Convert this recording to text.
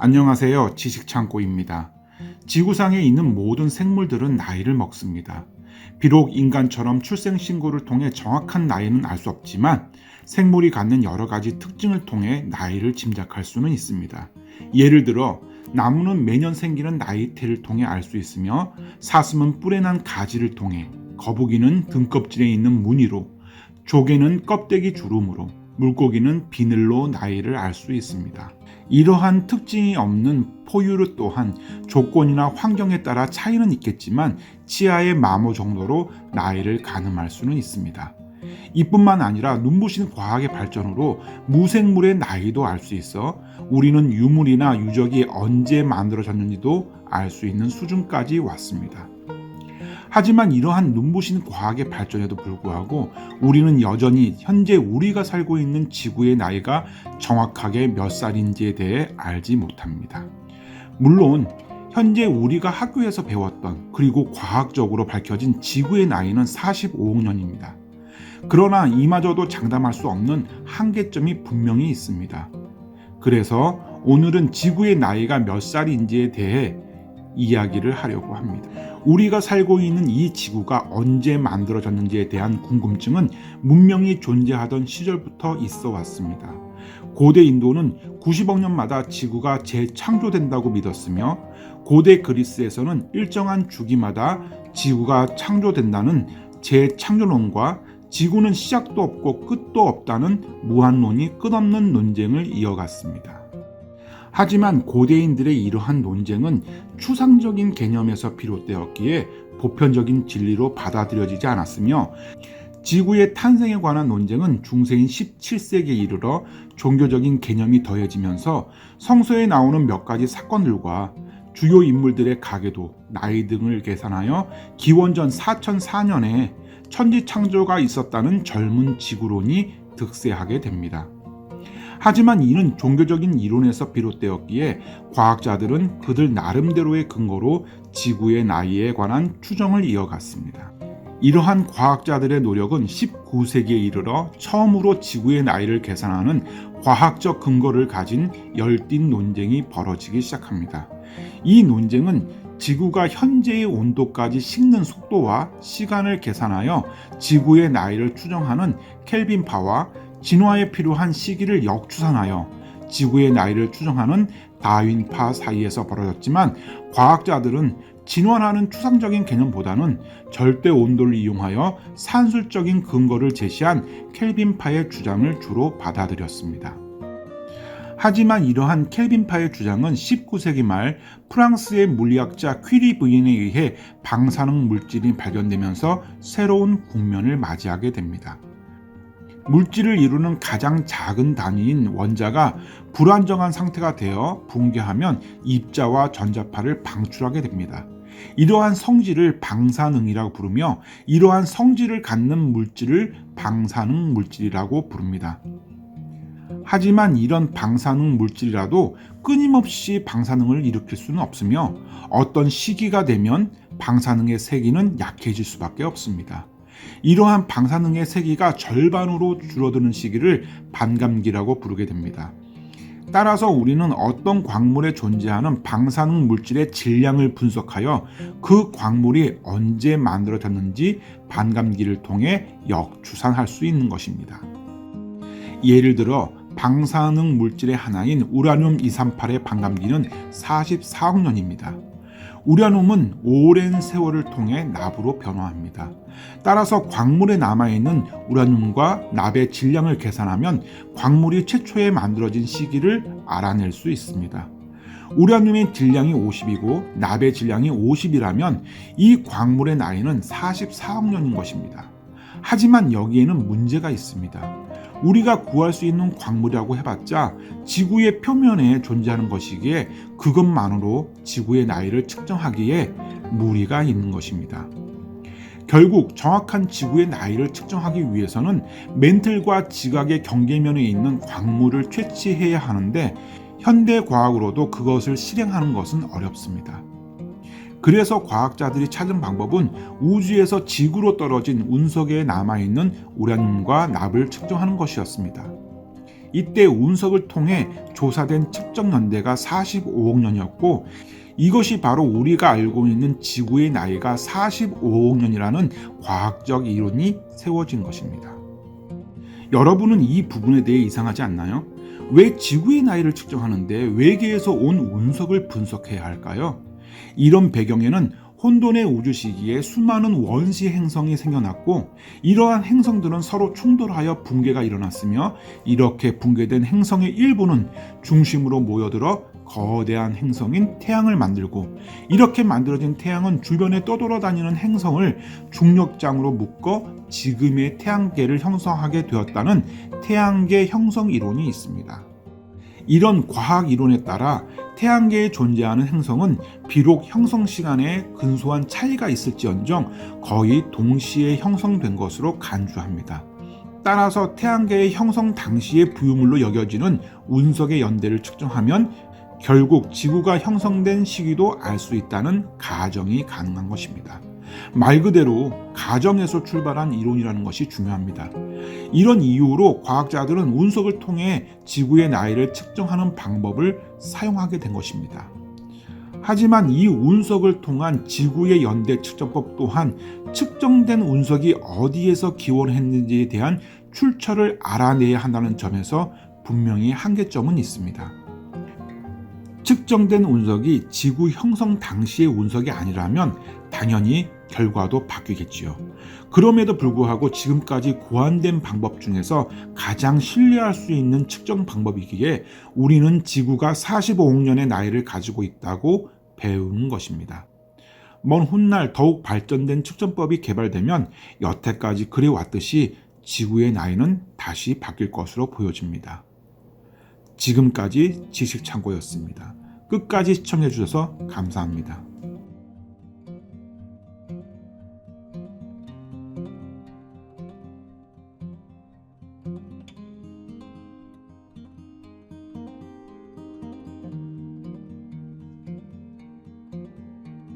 안녕하세요. 지식창고입니다. 지구상에 있는 모든 생물들은 나이를 먹습니다. 비록 인간처럼 출생신고를 통해 정확한 나이는 알 수 없지만 생물이 갖는 여러 가지 특징을 통해 나이를 짐작할 수는 있습니다. 예를 들어 나무는 매년 생기는 나이테를 통해 알 수 있으며 사슴은 뿔에 난 가지를 통해, 거북이는 등껍질에 있는 무늬로, 조개는 껍데기 주름으로, 물고기는 비늘로 나이를 알 수 있습니다. 이러한 특징이 없는 포유류 또한 조건이나 환경에 따라 차이는 있겠지만 치아의 마모 정도로 나이를 가늠할 수는 있습니다. 이뿐만 아니라 눈부신 과학의 발전으로 무생물의 나이도 알 수 있어 우리는 유물이나 유적이 언제 만들어졌는지도 알 수 있는 수준까지 왔습니다. 하지만 이러한 눈부신 과학의 발전에도 불구하고 우리는 여전히 현재 우리가 살고 있는 지구의 나이가 정확하게 몇 살인지에 대해 알지 못합니다. 물론 현재 우리가 학교에서 배웠던 그리고 과학적으로 밝혀진 지구의 나이는 45억 년입니다. 그러나 이마저도 장담할 수 없는 한계점이 분명히 있습니다. 그래서 오늘은 지구의 나이가 몇 살인지에 대해 이야기를 하려고 합니다. 우리가 살고 있는 이 지구가 언제 만들어졌는지에 대한 궁금증은 문명이 존재하던 시절부터 있어 왔습니다. 고대 인도는 90억 년마다 지구가 재창조된다고 믿었으며 고대 그리스에서는 일정한 주기마다 지구가 창조된다는 재창조론과 지구는 시작도 없고 끝도 없다는 무한론이 끝없는 논쟁을 이어갔습니다. 하지만 고대인들의 이러한 논쟁은 추상적인 개념에서 비롯되었기에 보편적인 진리로 받아들여지지 않았으며 지구의 탄생에 관한 논쟁은 중세인 17세기에 이르러 종교적인 개념이 더해지면서 성서에 나오는 몇 가지 사건들과 주요 인물들의 가계도, 나이 등을 계산하여 기원전 4004년에 천지창조가 있었다는 젊은 지구론이 득세하게 됩니다. 하지만 이는 종교적인 이론에서 비롯되었기에 과학자들은 그들 나름대로의 근거로 지구의 나이에 관한 추정을 이어갔습니다. 이러한 과학자들의 노력은 19세기에 이르러 처음으로 지구의 나이를 계산하는 과학적 근거를 가진 열띤 논쟁이 벌어지기 시작합니다. 이 논쟁은 지구가 현재의 온도까지 식는 속도와 시간을 계산하여 지구의 나이를 추정하는 켈빈파와 진화에 필요한 시기를 역추산하여 지구의 나이를 추정하는 다윈파 사이에서 벌어졌지만 과학자들은 진화라는 추상적인 개념보다는 절대 온도를 이용하여 산술적인 근거를 제시한 켈빈파의 주장을 주로 받아들였습니다. 하지만 이러한 켈빈파의 주장은 19세기 말 프랑스의 물리학자 퀴리 부인에 의해 방사능 물질이 발견되면서 새로운 국면을 맞이하게 됩니다. 물질을 이루는 가장 작은 단위인 원자가 불안정한 상태가 되어 붕괴하면 입자와 전자파를 방출하게 됩니다. 이러한 성질을 방사능이라고 부르며 이러한 성질을 갖는 물질을 방사능 물질이라고 부릅니다. 하지만 이런 방사능 물질이라도 끊임없이 방사능을 일으킬 수는 없으며 어떤 시기가 되면 방사능의 세기는 약해질 수밖에 없습니다. 이러한 방사능의 세기가 절반으로 줄어드는 시기를 반감기라고 부르게 됩니다. 따라서 우리는 어떤 광물에 존재하는 방사능 물질의 질량을 분석하여 그 광물이 언제 만들어졌는지 반감기를 통해 역추산할 수 있는 것입니다. 예를 들어 방사능 물질의 하나인 우라늄 238의 반감기는 44억 년입니다. 우라늄은 오랜 세월을 통해 납으로 변화합니다. 따라서 광물에 남아있는 우라늄과 납의 질량을 계산하면 광물이 최초에 만들어진 시기를 알아낼 수 있습니다. 우라늄의 질량이 50이고 납의 질량이 50이라면 이 광물의 나이는 44억 년인 것입니다. 하지만 여기에는 문제가 있습니다. 우리가 구할 수 있는 광물이라고 해봤자 지구의 표면에 존재하는 것이기에 그것만으로 지구의 나이를 측정하기에 무리가 있는 것입니다. 결국 정확한 지구의 나이를 측정하기 위해서는 멘틀과 지각의 경계면에 있는 광물을 채취해야 하는데 현대 과학으로도 그것을 실행하는 것은 어렵습니다. 그래서 과학자들이 찾은 방법은 우주에서 지구로 떨어진 운석에 남아있는 우라늄과 납을 측정하는 것이었습니다. 이때 운석을 통해 조사된 측정 연대가 45억 년이었고 이것이 바로 우리가 알고 있는 지구의 나이가 45억 년이라는 과학적 이론이 세워진 것입니다. 여러분은 이 부분에 대해 이상하지 않나요? 왜 지구의 나이를 측정하는데 외계에서 온 운석을 분석해야 할까요? 이런 배경에는 혼돈의 우주 시기에 수많은 원시 행성이 생겨났고 이러한 행성들은 서로 충돌하여 붕괴가 일어났으며 이렇게 붕괴된 행성의 일부는 중심으로 모여들어 거대한 행성인 태양을 만들고 이렇게 만들어진 태양은 주변에 떠돌아다니는 행성을 중력장으로 묶어 지금의 태양계를 형성하게 되었다는 태양계 형성 이론이 있습니다. 이런 과학 이론에 따라 태양계에 존재하는 행성은 비록 형성 시간에 근소한 차이가 있을지언정 거의 동시에 형성된 것으로 간주합니다. 따라서 태양계의 형성 당시의 부유물로 여겨지는 운석의 연대를 측정하면 결국 지구가 형성된 시기도 알 수 있다는 가정이 가능한 것입니다. 말 그대로 가정에서 출발한 이론이라는 것이 중요합니다. 이런 이유로 과학자들은 운석을 통해 지구의 나이를 측정하는 방법을 사용하게 된 것입니다. 하지만 이 운석을 통한 지구의 연대 측정법 또한 측정된 운석이 어디에서 기원했는지에 대한 출처를 알아내야 한다는 점에서 분명히 한계점은 있습니다. 측정된 운석이 지구 형성 당시의 운석이 아니라면 당연히 결과도 바뀌겠지요. 그럼에도 불구하고 지금까지 고안된 방법 중에서 가장 신뢰할 수 있는 측정 방법이기에 우리는 지구가 45억 년의 나이를 가지고 있다고 배우는 것입니다. 먼 훗날 더욱 발전된 측정법이 개발되면 여태까지 그래왔듯이 지구의 나이는 다시 바뀔 것으로 보여집니다. 지금까지 지식창고였습니다. 끝까지 시청해 주셔서 감사합니다.